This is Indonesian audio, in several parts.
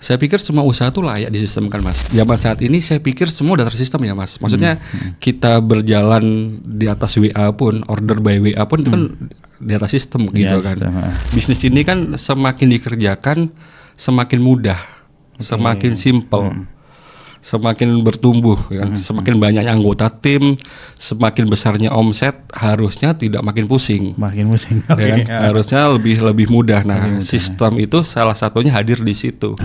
Saya pikir semua usaha tuh layak disistemkan, Mas. Zaman saat ini saya pikir semua udah tersistem ya, Mas. Maksudnya kita berjalan di atas WA pun, order by WA pun itu kan di atas sistem gitu kan. Bisnis ini kan semakin dikerjakan semakin mudah, semakin simple. Semakin bertumbuh kan, semakin banyaknya anggota tim, semakin besarnya omset, harusnya tidak makin pusing. Makin pusing. Ya kan? Harusnya lebih mudah. Nah, sistem itu salah satunya hadir di situ.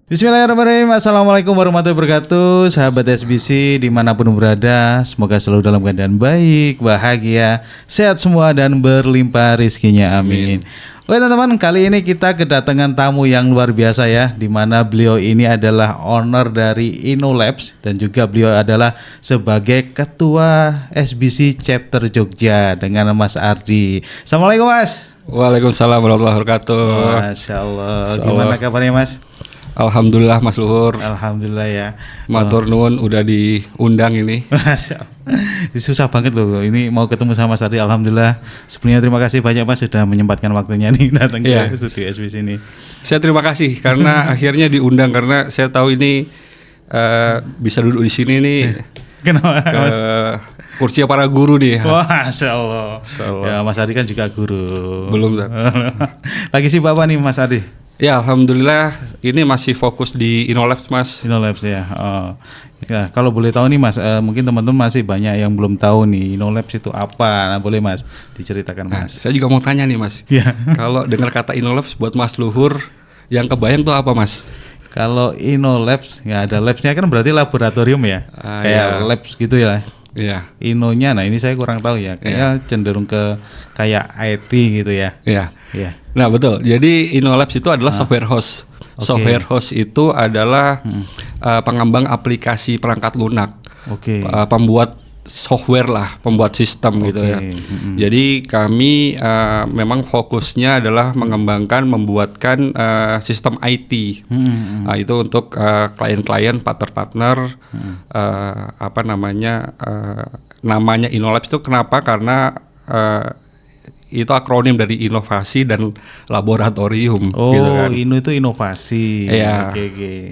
Bismillahirrahmanirrahim. Assalamualaikum warahmatullahi wabarakatuh. Sahabat SBC dimanapun berada, semoga selalu dalam keadaan baik, bahagia, sehat semua dan berlimpah rezekinya. Amin. Oke teman-teman, kali ini kita kedatangan tamu yang luar biasa ya, di mana beliau ini adalah owner dari InnoLabs dan juga beliau adalah sebagai ketua SBC Chapter Jogja dengan Mas Ardi. Assalamualaikum Mas. Waalaikumsalam warahmatullahi wabarakatuh. Masya Allah. Gimana kabarnya Mas? Alhamdulillah Mas Luhur. Alhamdulillah ya. Matur nuwun udah diundang ini. Masya Allah. Susah banget loh. Ini mau ketemu sama Mas Ardi. Alhamdulillah. Sebelumnya terima kasih banyak Mas sudah menyempatkan waktunya nih datang ke studio SBC ini. Saya terima kasih karena akhirnya diundang karena saya tahu ini bisa duduk di sini nih. Kenapa Mas? Kursi para guru nih. Wah, Masya Allah. Ya Mas Ardi kan juga guru. Belum. Lagi sibuk apa nih Mas Ardi? Ya Alhamdulillah ini masih fokus di InnoLabs Mas. InnoLabs ya. Ya, kalau boleh tahu nih Mas, mungkin teman-teman masih banyak yang belum tahu nih InnoLabs itu apa. Nah, boleh Mas diceritakan Mas. Saya juga mau tanya nih Mas. Ya. Kalau dengar kata InnoLabs buat Mas Luhur yang kebayang tuh apa Mas? Kalau InnoLabs ya ada labsnya kan berarti laboratorium ya. Kayak labs gitu ya. Iya. Innonya, nah ini saya kurang tahu ya. Kayaknya cenderung ke kayak IT gitu ya. Iya. Iya. Nah betul. Jadi InnoLabs itu adalah software house. Software house itu adalah pengembang aplikasi perangkat lunak. Pembuat software lah, pembuat sistem gitu ya. Jadi kami memang fokusnya adalah mengembangkan, membuatkan sistem IT. Nah, itu untuk klien-klien, partner-partner, namanya InnoLabs itu kenapa? Karena itu akronim dari inovasi dan laboratorium. Gitu kan. Inno itu inovasi. Iya. Oke.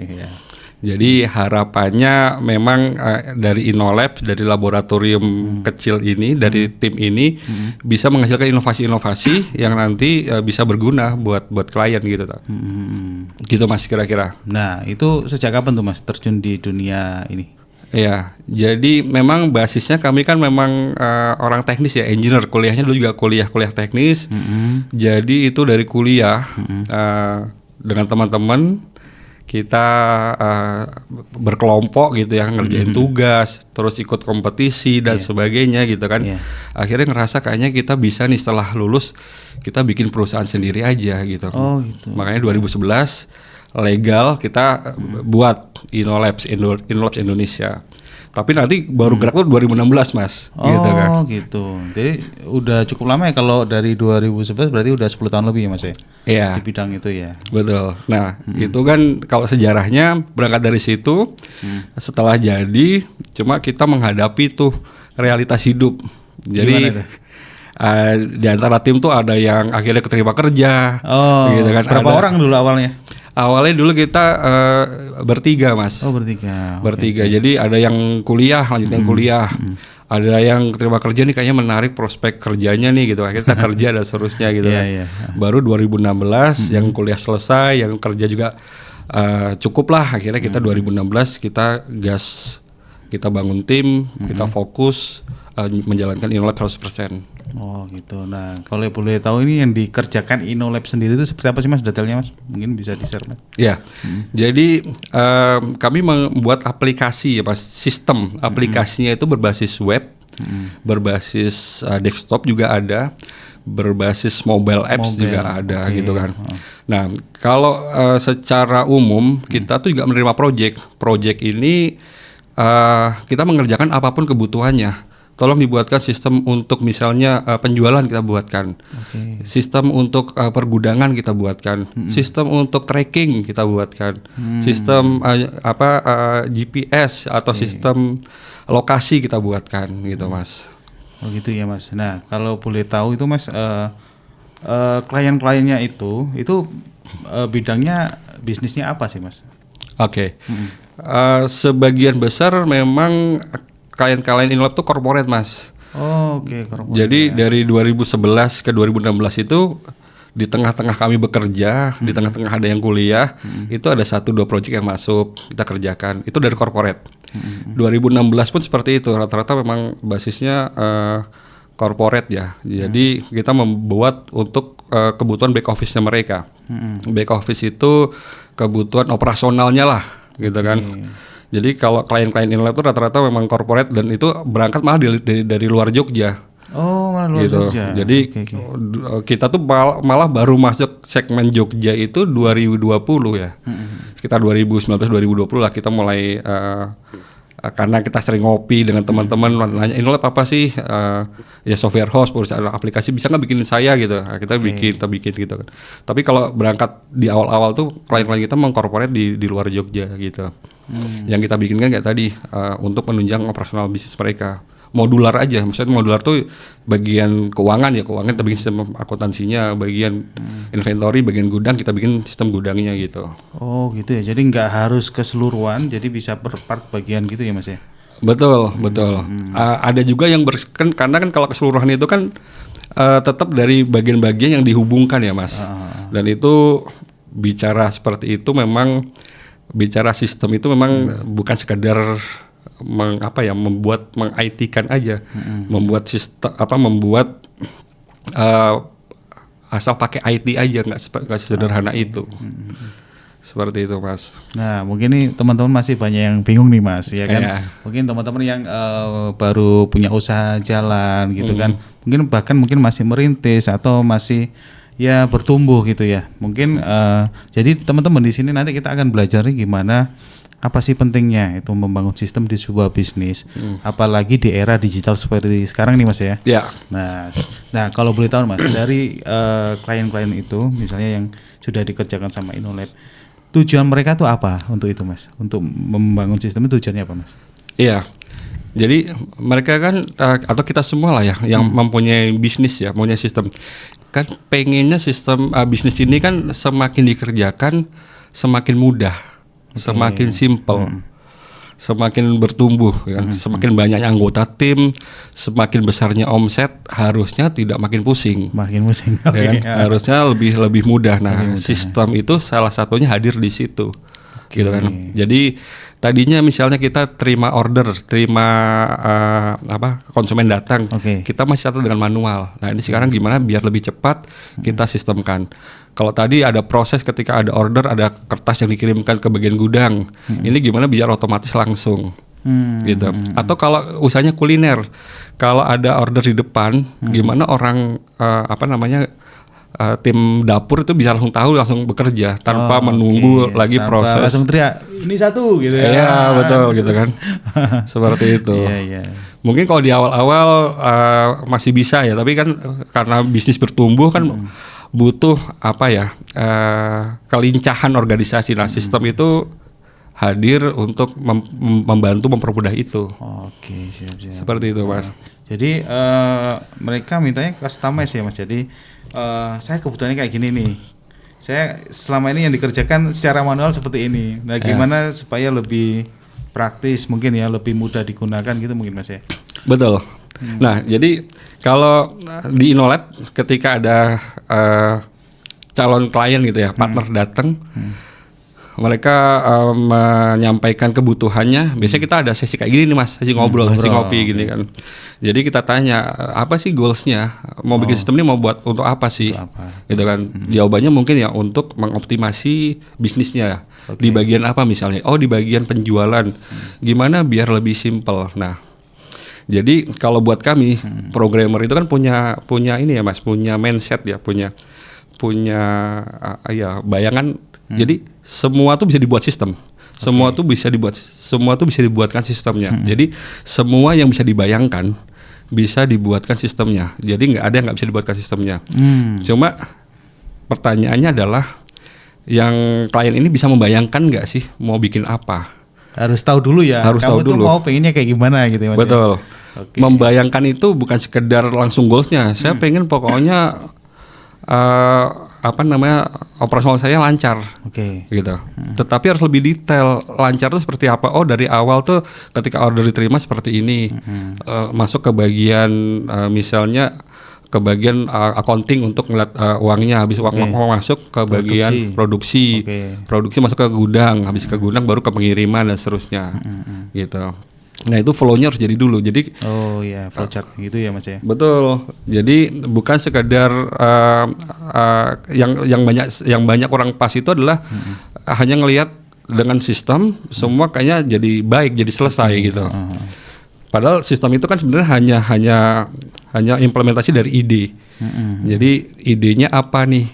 Ya. Jadi harapannya memang dari InnoLabs, dari laboratorium kecil ini, dari tim ini bisa menghasilkan inovasi-inovasi yang nanti bisa berguna buat klien gitu. Gitu Mas kira-kira. Nah itu sejak kapan tuh Mas terjun di dunia ini? Ya, jadi memang basisnya kami kan memang orang teknis ya, engineer, kuliahnya dulu juga kuliah teknis. Jadi itu dari kuliah dengan teman-teman kita berkelompok gitu ya, ngerjain tugas, terus ikut kompetisi dan sebagainya gitu kan. Akhirnya ngerasa kayaknya kita bisa nih setelah lulus kita bikin perusahaan sendiri aja gitu. Gitu. Makanya 2011 legal kita buat InnoLabs Indonesia. Tapi nanti baru gerak tuh 2016 Mas. Gitu kan. Gitu. Jadi udah cukup lama ya kalau dari 2011 berarti udah 10 tahun lebih ya Mas ya? Iya. Di bidang itu ya. Betul. Nah itu kan kalau sejarahnya berangkat dari situ. Setelah jadi cuma kita menghadapi tuh realitas hidup. Jadi di antara tim tuh ada yang akhirnya keterima kerja. Gitu kan. Berapa orang dulu awalnya? Awalnya dulu kita bertiga Mas. Bertiga. Bertiga. Jadi ada yang kuliah, lanjutin kuliah. Ada yang terima kerja nih kayaknya menarik prospek kerjanya nih gitu. Akhirnya kita kerja dan seterusnya gitu kan. Baru 2016 yang kuliah selesai, yang kerja juga cukup lah. Akhirnya kita 2016 kita gas, kita bangun tim, kita fokus menjalankan InnoLabs 100%. Gitu. Nah, kalau boleh tahu ini yang dikerjakan InnoLabs sendiri itu seperti apa sih Mas detailnya Mas? Mungkin bisa di-share Mas. Ya. Jadi kami membuat aplikasi ya Mas, sistem aplikasinya itu berbasis web, berbasis desktop juga ada, berbasis mobile apps juga ada gitu kan. Nah, kalau secara umum kita tuh juga menerima project ini kita mengerjakan apapun kebutuhannya. Tolong dibuatkan sistem untuk misalnya penjualan kita buatkan, sistem untuk pergudangan kita buatkan, sistem untuk tracking kita buatkan, sistem GPS atau sistem lokasi kita buatkan gitu Mas. Gitu ya Mas. Nah kalau boleh tahu itu Mas klien-kliennya itu bidangnya bisnisnya apa sih Mas? Oke. Sebagian besar memang klien-klien Inolab tuh corporate, Mas. Oh, oke, corporate. Jadi dari 2011 ke 2016 itu di tengah-tengah kami bekerja, di tengah-tengah ada yang kuliah, itu ada 1-2 proyek yang masuk, kita kerjakan. Itu dari corporate. 2016 pun seperti itu, rata-rata memang basisnya corporate ya. Jadi kita membuat untuk kebutuhan back office-nya mereka. Back office itu kebutuhan operasionalnya lah, gitu kan. Jadi kalau klien-klien Inolab itu rata-rata memang corporate dan itu berangkat malah dari luar Jogja. Oh, malah luar Gitu. Jogja. Jadi kita tuh malah baru masuk segmen Jogja itu 2020 ya. Sekitar 2019-2020 lah kita mulai karena kita sering ngopi dengan teman-teman nanya Inolab apa sih, ya software host, perusahaan aplikasi bisa nggak bikinin saya gitu. Nah, kita bikin gitu kan. Tapi kalau berangkat di awal-awal tuh klien-klien kita mengkorporate di luar Jogja gitu. Yang kita bikinkan kayak tadi untuk menunjang operasional bisnis mereka. Modular aja, maksudnya modular tuh bagian keuangan ya, keuangan kita bikin sistem akuntansinya, bagian inventory, bagian gudang kita bikin sistem gudangnya gitu. Oh gitu ya, jadi nggak harus keseluruhan, jadi bisa per part bagian gitu ya Mas ya? Betul. Ada juga yang karena kan kalau keseluruhan itu kan tetap dari bagian-bagian yang dihubungkan ya Mas. Dan itu bicara seperti itu memang bicara sistem itu memang bukan sekadar membuat meng-IT-kan aja, membuat sistem membuat asal pakai IT aja, nggak sederhana itu. Seperti itu Mas. Nah mungkin nih teman-teman masih banyak yang bingung nih Mas ya kan. Yeah. Mungkin teman-teman yang baru punya usaha jalan gitu kan. Mungkin masih merintis atau masih ya bertumbuh gitu ya. Mungkin jadi teman-teman di sini nanti kita akan belajar nih gimana apa sih pentingnya itu membangun sistem di sebuah bisnis, apalagi di era digital seperti sekarang nih Mas ya. Ya. Nah kalau boleh tahu Mas dari klien-klien itu misalnya yang sudah dikerjakan sama Inolab, tujuan mereka tuh apa untuk itu Mas? Untuk membangun sistem itu tujuannya apa Mas? Iya. Jadi mereka kan atau kita semua lah ya yang mempunyai bisnis ya, mempunyai sistem. Kan pengennya sistem bisnis ini kan semakin dikerjakan semakin mudah, semakin simple, semakin bertumbuh kan, semakin banyaknya anggota tim, semakin besarnya omset, harusnya tidak makin pusing. Makin pusing. Ya kan? Harusnya lebih mudah. Nah, sistem itu salah satunya hadir di situ. Gitu kan. Jadi tadinya misalnya kita terima konsumen datang, kita masih catat dengan manual. Nah ini sekarang gimana biar lebih cepat kita sistemkan. Kalau tadi ada proses ketika ada order, ada kertas yang dikirimkan ke bagian gudang, ini gimana biar otomatis langsung. Gitu. Atau kalau usahanya kuliner, kalau ada order di depan, gimana orang tim dapur itu bisa langsung bekerja tanpa menunggu lagi proses. Langsung teriak, ini satu gitu ya. Iya betul gitu kan. Seperti itu. Iya. Mungkin kalau di awal-awal masih bisa ya, tapi kan karena bisnis bertumbuh kan butuh kelincahan organisasi. Nah sistem itu hadir untuk membantu mempermudah itu. Oke, siap. Seperti itu Mas. Jadi mereka mintanya customize ya Mas. Jadi saya kebutuhannya kayak gini nih. Saya selama ini yang dikerjakan secara manual seperti ini. Nah, gimana supaya lebih praktis mungkin ya, lebih mudah digunakan gitu mungkin Mas ya. Betul. Nah, jadi kalau di Inolab ketika ada calon klien gitu ya, partner datang, mereka menyampaikan kebutuhannya. Biasanya kita ada sesi kayak gini nih Mas, sesi ngobrol, sesi ngopi gini kan. Jadi kita tanya apa sih goalsnya, mau bikin sistem ini mau buat untuk apa sih, gitu kan. Jawabannya mungkin ya untuk mengoptimasi bisnisnya. Di bagian apa misalnya? Oh di bagian penjualan. Gimana biar lebih simple. Nah, jadi kalau buat kami programmer itu kan punya ini ya Mas, punya mindset ya, punya bayangan. Jadi semua tuh bisa dibuat sistem. Semua tuh bisa dibuatkan sistemnya. Jadi semua yang bisa dibayangkan bisa dibuatkan sistemnya. Jadi nggak ada yang nggak bisa dibuatkan sistemnya. Cuma pertanyaannya adalah yang klien ini bisa membayangkan nggak sih mau bikin apa? Harus tahu dulu ya. Kamu tuh mau pengennya kayak gimana gitu ya Mas. Betul. Membayangkan itu bukan sekedar langsung goalsnya. Saya pengen pokoknya operasional saya lancar. Oke. Gitu. Tetapi harus lebih detail. Lancar itu seperti apa? Oh, dari awal tuh ketika order diterima seperti ini. Masuk ke bagian misalnya ke bagian accounting untuk ngeliat uangnya, habis uang masuk ke bagian produksi. Produksi masuk ke gudang, habis ke gudang baru ke pengiriman dan seterusnya. Gitu. Nah, itu flow-nya harus jadi dulu. Jadi flowchart gitu ya Mas ya. betul. Jadi bukan sekedar yang banyak orang pas itu adalah hanya ngelihat dengan sistem semua kayaknya jadi baik, jadi selesai gitu. Padahal sistem itu kan sebenarnya hanya implementasi dari ide. Jadi idenya apa nih?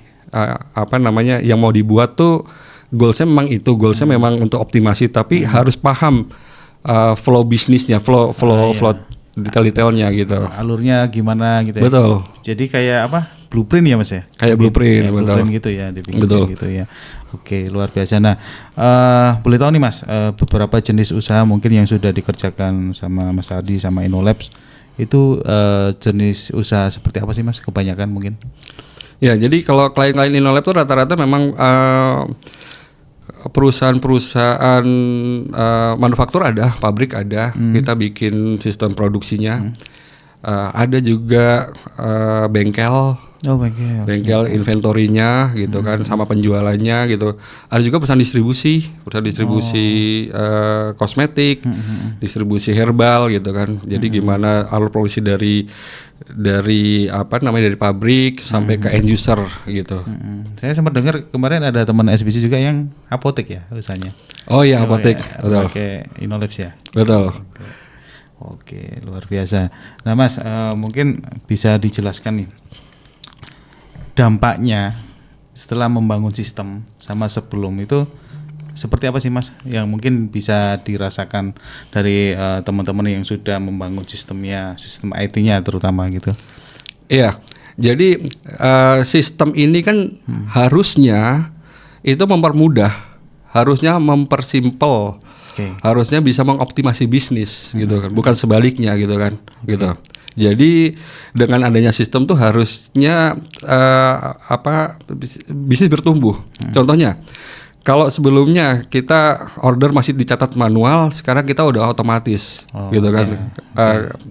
Yang mau dibuat tuh goalsnya memang itu, goalsnya memang untuk optimasi, tapi harus paham flow bisnisnya, flow detail-detailnya gitu. Alurnya gimana gitu ya. Betul. Jadi kayak blueprint ya Mas ya. Kayak blueprint, betul. Blueprint gitu ya, dibikin gitu ya. Oke, luar biasa. Nah, boleh tahu nih Mas, beberapa jenis usaha mungkin yang sudah dikerjakan sama Mas Adi sama InnoLabs itu jenis usaha seperti apa sih Mas? Kebanyakan mungkin. Ya, jadi kalau klien-klien InnoLabs itu rata-rata memang perusahaan-perusahaan manufaktur ada, pabrik ada, kita bikin sistem produksinya. Ada juga bengkel inventorinya gitu kan, sama penjualannya gitu. Ada juga perusahaan distribusi kosmetik, distribusi herbal gitu kan. Jadi gimana alur produksi dari dari pabrik sampai ke end user gitu. Saya sempat dengar kemarin ada teman SBC juga yang apotek ya usahanya. Oh iya, apotek, betul. Pakai InnoLabs ya. Betul. Oke, luar biasa. Nah Mas, mungkin bisa dijelaskan nih dampaknya setelah membangun sistem sama sebelum itu seperti apa sih Mas yang mungkin bisa dirasakan dari teman-teman yang sudah membangun sistem IT-nya terutama gitu. Iya, jadi sistem ini kan harusnya itu mempermudah, harusnya mempersimpel, harusnya bisa mengoptimasi bisnis gitu kan, bukan sebaliknya gitu kan, gitu. Jadi dengan adanya sistem tuh harusnya bisnis bertumbuh. Contohnya, kalau sebelumnya kita order masih dicatat manual, sekarang kita udah otomatis, gitu kan.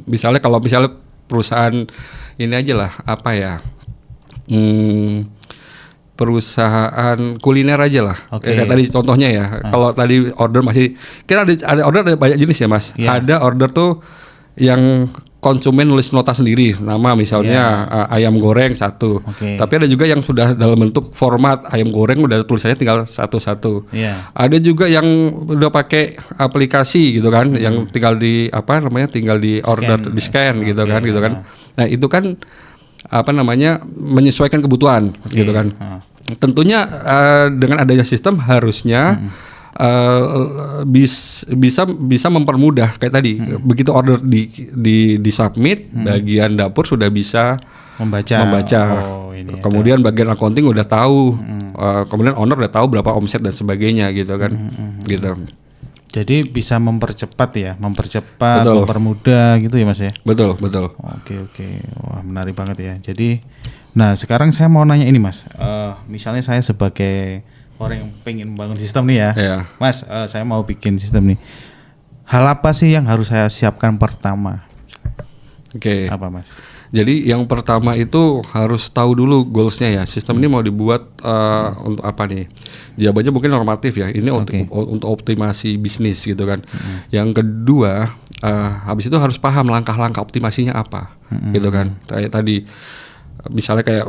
Misalnya kalau perusahaan ini aja lah, perusahaan kuliner aja lah. Kayak tadi contohnya ya. Kalau tadi order masih, kita ada order ada banyak jenis ya Mas. Ada order tuh yang konsumen nulis nota sendiri, nama misalnya ayam goreng 1. Tapi ada juga yang sudah dalam bentuk format ayam goreng udah tulisannya tinggal satu-satu. Ada juga yang udah pakai aplikasi gitu kan, yang tinggal di tinggal di order di scan gitu kan. Nah, itu kan menyesuaikan kebutuhan gitu kan. Tentunya dengan adanya sistem harusnya bisa mempermudah kayak tadi. Begitu order di submit, bagian dapur sudah bisa membaca. Kemudian bagian accounting udah tahu, kemudian owner udah tahu berapa omset dan sebagainya gitu kan. Gitu. Jadi bisa mempercepat, mempermudah gitu ya Mas ya. Betul. Oke. Wah, menarik banget ya. Jadi, nah sekarang saya mau nanya ini Mas. Misalnya saya sebagai orang yang pengen bangun sistem nih ya, Mas, saya mau bikin sistem nih. Hal apa sih yang harus saya siapkan pertama? Apa Mas? Jadi yang pertama itu harus tahu dulu goalsnya ya. Sistem ini mau dibuat untuk apa nih? Jawabannya mungkin normatif ya. Ini untuk optimasi bisnis gitu kan. Yang kedua, habis itu harus paham langkah-langkah optimasinya apa, gitu kan. Kayak tadi. Misalnya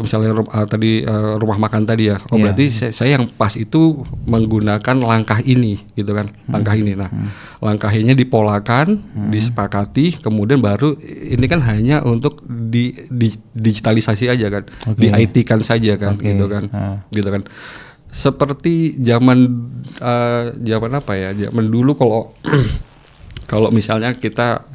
rumah makan tadi ya. Berarti saya yang pas itu menggunakan langkah ini gitu kan. Langkah ini. Nah, langkah ini dipolakan, disepakati, kemudian baru ini kan hanya untuk digitalisasi aja kan. Di IT kan saja kan, gitu kan. Gitu kan. Seperti zaman dulu kalau misalnya kita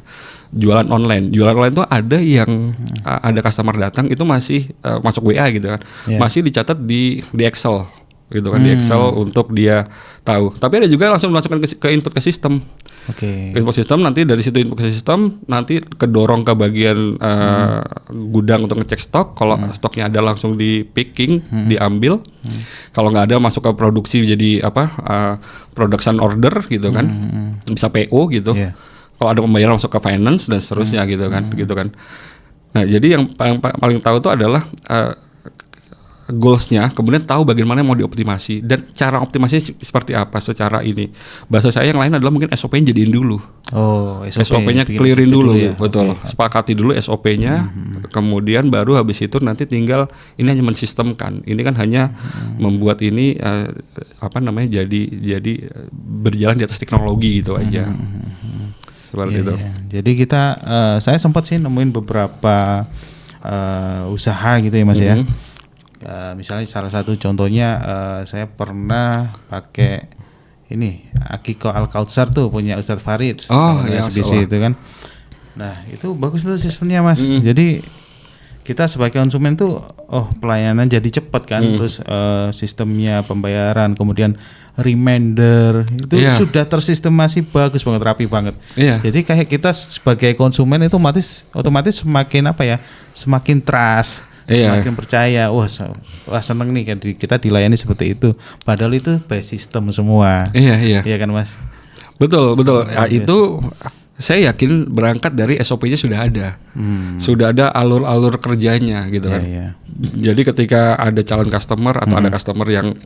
jualan online itu ada yang ada customer datang itu masih masuk WA gitu kan, masih dicatat di Excel gitu kan di Excel untuk dia tahu. Tapi ada juga langsung masukkan ke input ke sistem. Oke. Input sistem, nanti dari situ input ke sistem nanti kedorong ke bagian gudang untuk ngecek stok. Kalau stoknya ada langsung di picking, diambil. Kalau nggak ada masuk ke produksi jadi production order gitu kan. Bisa PO gitu. Yeah. Kalau ada pembayaran masuk ke finance dan seterusnya gitu kan. Nah, jadi yang paling tahu itu adalah goals-nya, kemudian tahu bagaimana mau dioptimasi dan cara optimasinya seperti apa secara ini. Bahasa saya yang lain adalah mungkin SOP-nya jadiin dulu. Oh, SOP-nya bikin clearin SOP dulu, ya. betul. Okay. Sepakati dulu SOP-nya, kemudian baru habis itu nanti tinggal ini hanya mensistemkan. Ini kan hanya membuat ini jadi berjalan di atas teknologi gitu aja. Seperti itu. Iya. Jadi kita saya sempat sih nemuin beberapa usaha gitu ya Mas ya. Misalnya salah satu contohnya saya pernah pakai ini Akiko Al-Kautsar tuh punya Ustadz Farid ya, SBC itu kan. Nah itu bagus tuh sistemnya Mas. Jadi kita sebagai konsumen tuh pelayanan jadi cepat kan. Terus sistemnya pembayaran kemudian reminder itu sudah tersistemasi bagus banget, rapi banget. Jadi kayak kita sebagai konsumen itu otomatis semakin semakin trust. Semakin percaya, wah seneng nih kan kita dilayani seperti itu. Padahal itu by system semua. Iya kan Mas. Betul. Ya, itu saya yakin berangkat dari SOP-nya sudah ada, sudah ada alur-alur kerjanya gitu kan. Jadi ketika ada calon customer atau ada customer yang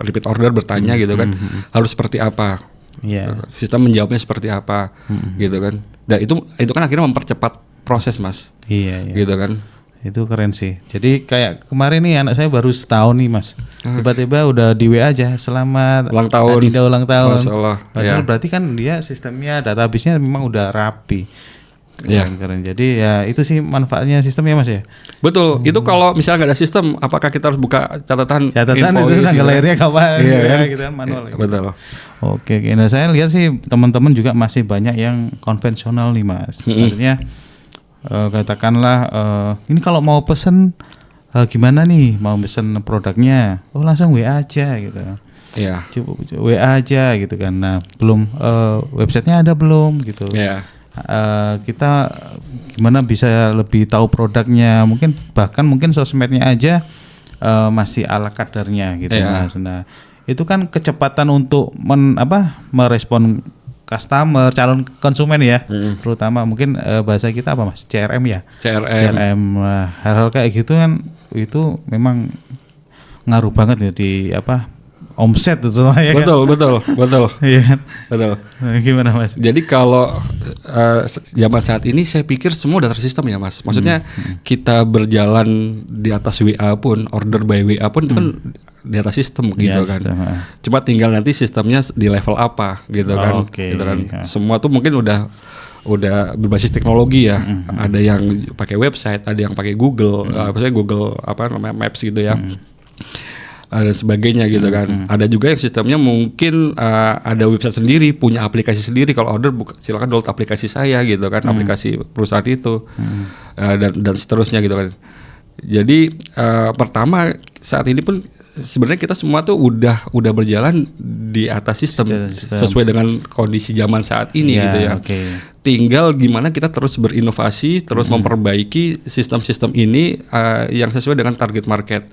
repeat order bertanya gitu kan, harus seperti apa, sistem menjawabnya seperti apa, gitu kan. Dan itu kan akhirnya mempercepat proses Mas. Iya. Gitu kan. Itu keren sih. Jadi kayak kemarin nih anak saya baru setahun nih Mas. Tiba-tiba udah di WA aja selamat ulang tahun. Adinda ulang tahun. Masalah. Padahal berarti kan dia sistemnya database-nya memang udah rapi. Keren. Jadi ya itu sih manfaatnya sistem ya Mas ya. Betul. Itu kalau misalnya nggak ada sistem, apakah kita harus buka catatan info itu tanggal lahirnya kapan? Kan? Gitu kan manual. Betul. Oke. Nah saya lihat sih teman-teman juga masih banyak yang konvensional nih Mas. Maksudnya katakanlah ini kalau mau pesen gimana nih mau pesen produknya, langsung WA aja gitu. Iya. WA aja gitu kan. Nah belum websitenya ada belum gitu. Iya. Kita gimana bisa lebih tahu produknya, mungkin sosmednya aja masih ala kadarnya gitu Mas. Nah itu kan kecepatan untuk merespon customer, calon konsumen ya, terutama mungkin bahasa kita apa Mas? CRM ya? CRM. Hal-hal kayak gitu kan itu memang ngaruh banget ya di omset itu ya. Betul. Iya. Betul. Gimana Mas? Jadi kalau zaman saat ini saya pikir semua udah tersistem ya Mas. Maksudnya kita berjalan di atas WA pun, order by WA pun itu kan di atas sistem gitu kan. Cuma tinggal nanti sistemnya di level apa gitu kan. Gitu kan. Semua tuh mungkin udah berbasis teknologi ya. Ada yang pakai website, ada yang pakai Google, Google Maps gitu ya. Dan sebagainya gitu kan. Ada juga yang sistemnya mungkin ada website sendiri, punya aplikasi sendiri. Kalau order silakan download aplikasi saya gitu kan, aplikasi perusahaan itu dan seterusnya gitu kan. Jadi pertama saat ini pun sebenarnya kita semua tuh udah berjalan di atas sistem sesuai dengan kondisi zaman saat ini gitu ya. Tinggal gimana kita terus berinovasi, terus memperbaiki sistem-sistem ini yang sesuai dengan target market,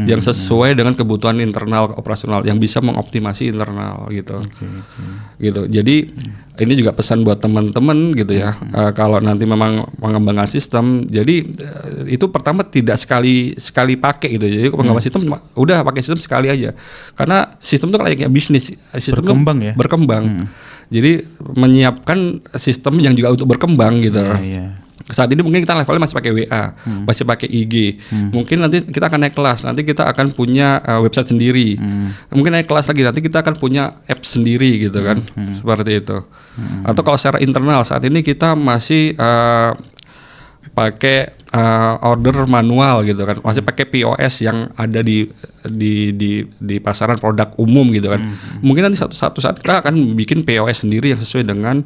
yang sesuai dengan kebutuhan internal operasional, yang bisa mengoptimasi internal gitu. Gitu. Jadi ini juga pesan buat teman-teman gitu ya. Kalau nanti memang mengembangkan sistem, jadi itu pertama tidak sekali pakai gitu. Jadi pengembangan sistem udah pakai sistem sekali aja. Karena sistem itu kayak bisnis, sistem berkembang. Jadi menyiapkan sistem yang juga untuk berkembang gitu. Saat ini mungkin kita levelnya masih pakai WA, masih pakai IG. Mungkin nanti kita akan naik kelas, nanti kita akan punya website sendiri. Mungkin naik kelas lagi, nanti kita akan punya app sendiri gitu kan, seperti itu. Atau kalau secara internal saat ini kita masih pakai order manual gitu kan, masih pakai POS yang ada di pasaran produk umum gitu kan. Mungkin nanti suatu saat kita akan bikin POS sendiri yang sesuai dengan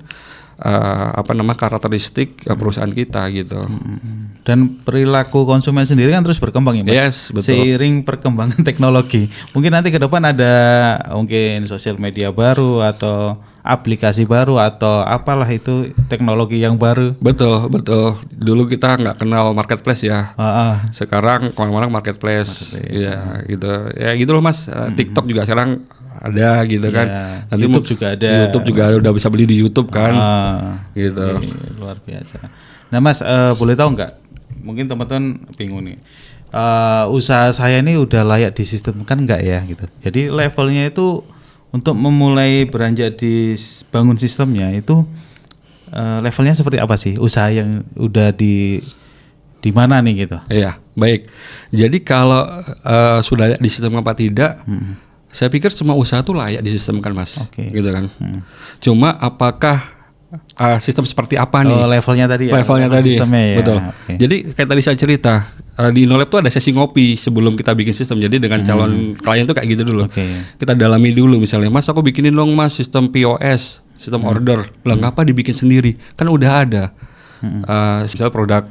karakteristik perusahaan kita gitu. Dan perilaku konsumen sendiri kan terus berkembang ya Mas. Yes, betul. Seiring perkembangan teknologi. Mungkin nanti ke depan ada mungkin sosial media baru atau aplikasi baru atau apalah itu teknologi yang baru. Betul. Dulu kita nggak kenal marketplace ya. Sekarang kemana-mana marketplace. Ya gitu. Ya gitu loh Mas. TikTok juga sekarang ada gitu kan. Nanti YouTube juga ada. YouTube juga udah bisa beli di YouTube kan. Gitu. Luar biasa. Nah Mas, boleh tahu nggak? Mungkin teman-teman bingung nih. Usaha saya ini udah layak disistemkan nggak ya gitu. Jadi levelnya itu untuk memulai beranjak di bangun sistemnya itu levelnya seperti apa sih? Usaha yang udah di mana nih gitu? Iya, baik. Jadi kalau sudah layak disistemkan apa tidak, saya pikir semua usaha tuh layak disistemkan Mas. Gitu kan. Cuma apakah sistem seperti apa nih? Levelnya tadi ya. Levelnya tadi. Ya. Betul. Jadi kayak tadi saya cerita, di Innolab tuh ada sesi ngopi sebelum kita bikin sistem. Jadi dengan calon klien tuh kayak gitu dulu. Kita dalami dulu misalnya, Mas aku bikinin dong Mas sistem POS, sistem order. Lah ngapa dibikin sendiri? Kan udah ada. Misalnya produk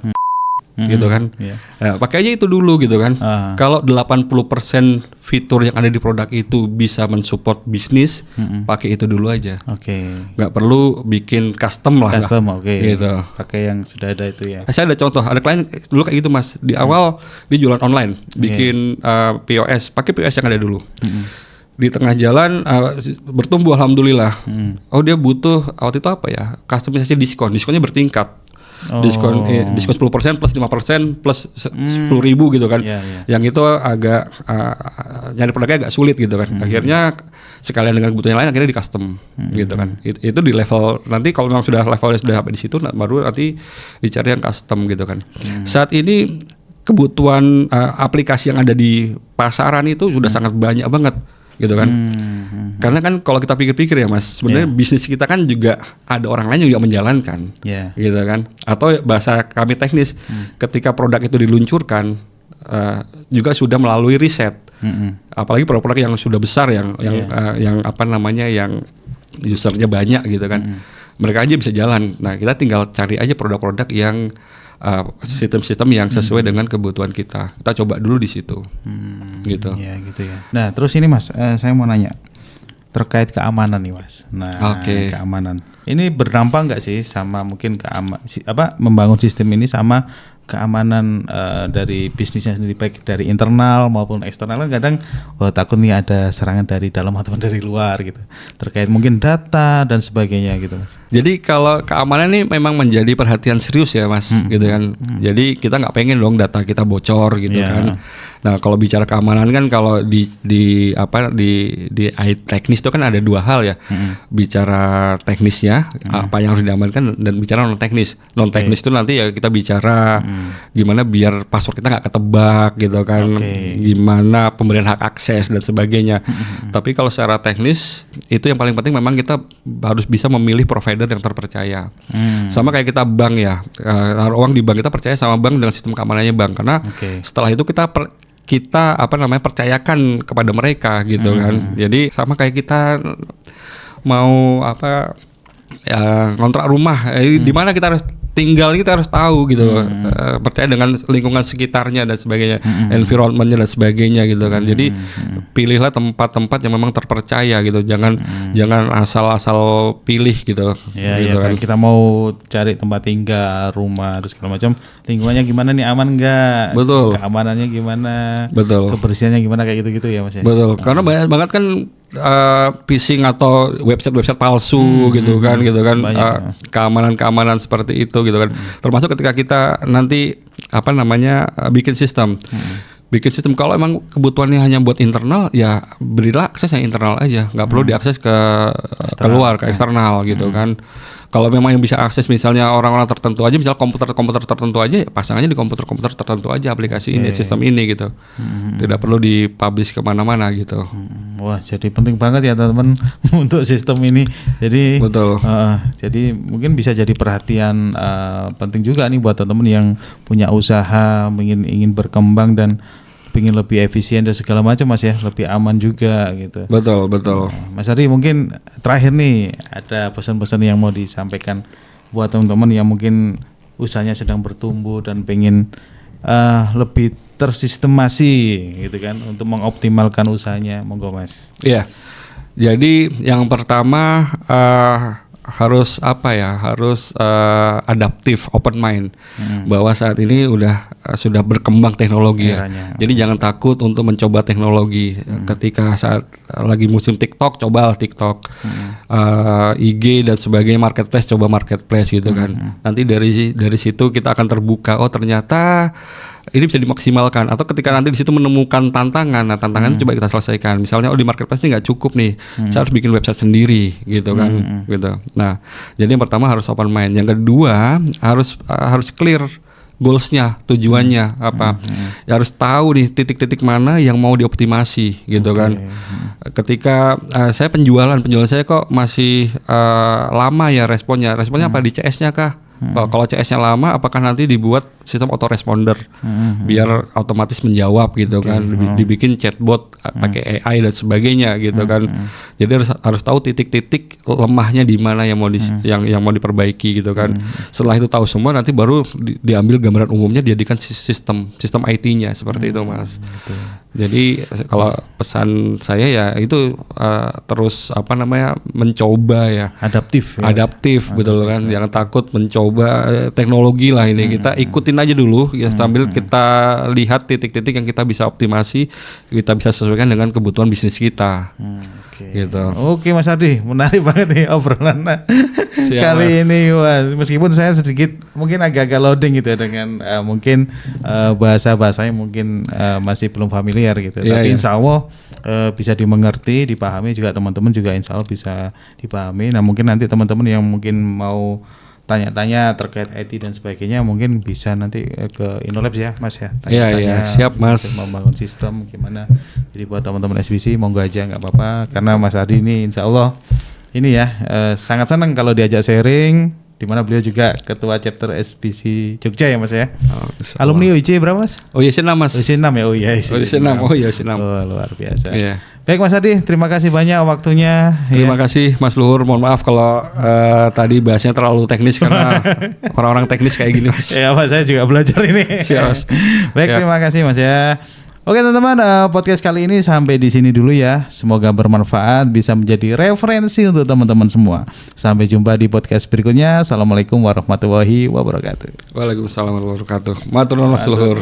gitu kan. Nah, pakai aja itu dulu gitu kan. Kalau 80% fitur yang ada di produk itu bisa mensupport bisnis, pakai itu dulu aja. Nggak perlu bikin custom lah. Gitu. Pakai yang sudah ada itu ya. Saya ada contoh, ada klien dulu kayak gitu Mas. Di awal dia jualan online, bikin POS, pakai POS yang ada dulu. Di tengah jalan bertumbuh alhamdulillah. Oh dia butuh waktu itu apa ya? Customisasi diskonnya bertingkat. Diskon 10% plus 5% plus 10.000 gitu kan. Yang itu agak nyari produknya agak sulit gitu kan. Akhirnya sekalian dengan kebutuhan lain akhirnya di custom gitu kan. Itu di level nanti kalau memang sudah levelnya sudah di situ baru nanti dicari yang custom gitu kan. Saat ini kebutuhan aplikasi yang ada di pasaran itu sudah sangat banyak banget gitu kan. Karena kan kalau kita pikir-pikir ya Mas, sebenarnya bisnis kita kan juga ada orang lain juga menjalankan, gitu kan. Atau bahasa kami teknis, ketika produk itu diluncurkan juga sudah melalui riset. Apalagi produk-produk yang sudah besar, yang usernya banyak gitu kan. Mereka aja bisa jalan. Nah kita tinggal cari aja produk-produk yang sistem-sistem yang sesuai dengan kebutuhan kita. Kita coba dulu di situ, gitu. Ya, gitu ya. Nah, terus ini Mas, saya mau nanya terkait keamanan nih Mas. Nah, keamanan. Ini berdampak nggak sih sama mungkin membangun sistem ini sama keamanan dari bisnisnya sendiri, baik dari internal maupun eksternal? Kan kadang takut nih ada serangan dari dalam atau dari luar gitu, terkait mungkin data dan sebagainya gitu Mas. Jadi kalau keamanan ini memang menjadi perhatian serius ya Mas, gitu kan. Jadi kita nggak pengen dong data kita bocor gitu kan. Nah kalau bicara keamanan kan kalau di IT teknis itu kan ada dua hal ya, bicara teknisnya apa yang harus diamankan dan bicara non teknis. Non teknis itu nanti ya kita bicara gimana biar password kita nggak ketebak gitu kan, gimana pemberian hak akses dan sebagainya. Tapi kalau secara teknis itu yang paling penting memang kita harus bisa memilih provider yang terpercaya. Sama kayak kita bank ya, naruh uang di bank, kita percaya sama bank dengan sistem keamanannya bank, karena setelah itu kita percayakan kepada mereka gitu kan. Jadi sama kayak kita mau ngontrak rumah, di mana kita harus tinggal, kita harus tahu gitu, percaya dengan lingkungan sekitarnya dan sebagainya, environmentnya dan sebagainya gitu kan. Jadi pilihlah tempat-tempat yang memang terpercaya gitu, jangan asal-asal pilih gitu. Gitu kan. Kita mau cari tempat tinggal, rumah, terus segala macam, lingkungannya gimana nih, aman nggak? Betul. Keamanannya gimana? Betul. Kebersihannya gimana, kayak gitu-gitu ya Mas ya. Betul. Karena banyak banget kan phishing atau website palsu gitu kan, keamanan seperti itu gitu kan. Termasuk ketika kita nanti bikin sistem. Bikin sistem, kalau emang kebutuhannya hanya buat internal, ya berilah akses yang internal aja, nggak perlu diakses ke keluar, ke eksternal gitu kan. Kalau memang yang bisa akses misalnya orang-orang tertentu aja, misal komputer tertentu aja, ya pasang aja di komputer tertentu aja aplikasi ini, sistem ini gitu. Tidak perlu dipublish kemana-mana gitu. Wah, jadi penting banget ya teman-teman untuk sistem ini. Jadi betul. Jadi mungkin bisa jadi perhatian penting juga nih buat teman-teman yang punya usaha, ingin berkembang dan pengen lebih efisien dan segala macam Mas ya, lebih aman juga gitu. Betul, betul. Mas Ardi mungkin terakhir nih ada pesan-pesan yang mau disampaikan buat teman-teman yang mungkin usahanya sedang bertumbuh dan pengen lebih tersistemasi gitu kan untuk mengoptimalkan usahanya, monggo Mas. Iya. Jadi yang pertama harus harus adaptif, open mind, bahwa saat ini sudah berkembang teknologi ya. Jadi jangan takut untuk mencoba teknologi. Ketika saat lagi musim TikTok, cobalah TikTok, IG dan sebagainya, marketplace, coba marketplace gitu kan. Nanti dari situ kita akan terbuka, oh ternyata ini bisa dimaksimalkan. Atau ketika nanti di situ menemukan tantangan, nah tantangannya coba kita selesaikan. Misalnya di marketplace ini nggak cukup nih, saya harus bikin website sendiri gitu kan, gitu. Nah, jadi yang pertama harus open mind. Yang kedua harus clear goalsnya, tujuannya apa. Ya, harus tahu nih titik-titik mana yang mau dioptimasi gitu kan. Ketika saya penjualan saya kok masih lama ya responnya apa di CS-nya kah? Kalau CS-nya lama, apakah nanti dibuat sistem autoresponder biar otomatis menjawab gitu kan, dibikin chatbot pakai AI dan sebagainya gitu kan. Jadi harus tahu titik-titik lemahnya di mana yang mau yang mau diperbaiki gitu kan. Setelah itu tahu semua, nanti baru diambil gambaran umumnya, dijadikan sistem IT-nya seperti itu Mas. Jadi kalau pesan saya ya itu terus mencoba ya, adaptif betul kan, jangan takut mencoba teknologi lah ini. Kita ikutin aja dulu ya, sambil kita lihat titik-titik yang kita bisa optimasi, kita bisa sesuaikan dengan kebutuhan bisnis kita. Gitu. Oke Mas Ardi, menarik banget nih obrolan kali ini. Wah, meskipun saya sedikit mungkin agak-agak loading gitu ya dengan mungkin bahasa-bahasanya mungkin masih belum familiar gitu. Tapi insya Allah bisa dimengerti, dipahami juga, teman-teman juga insya Allah bisa dipahami. Nah mungkin nanti teman-teman yang mungkin mau tanya-tanya terkait IT dan sebagainya mungkin bisa nanti ke Innolabs ya Mas ya. Iya, siap Mas. Membangun sistem gimana. Jadi buat teman-teman SBC monggo aja, nggak apa-apa, karena Mas Ardi ini insya Allah ini ya sangat senang kalau diajak sharing, di mana beliau juga ketua chapter SBC Jogja ya Mas ya. Alumni UIC berapa Mas? UIC 6 Mas. UIC 6 ya. UIC 6. Oh iya, UIC 6. Oh, luar biasa. Iya. Baik Mas Ardi, terima kasih banyak waktunya. Terima kasih Mas Luhur, mohon maaf kalau tadi bahasnya terlalu teknis karena orang-orang teknis kayak gini Mas. Ya Mas, saya juga belajar ini. Siap Mas. Baik, terima kasih Mas ya. Oke teman-teman, podcast kali ini sampai di sini dulu ya. Semoga bermanfaat, bisa menjadi referensi untuk teman-teman semua. Sampai jumpa di podcast berikutnya. Assalamualaikum warahmatullahi wabarakatuh. Waalaikumsalam warahmatullahi wabarakatuh. Matur nuwun Mas Luhur.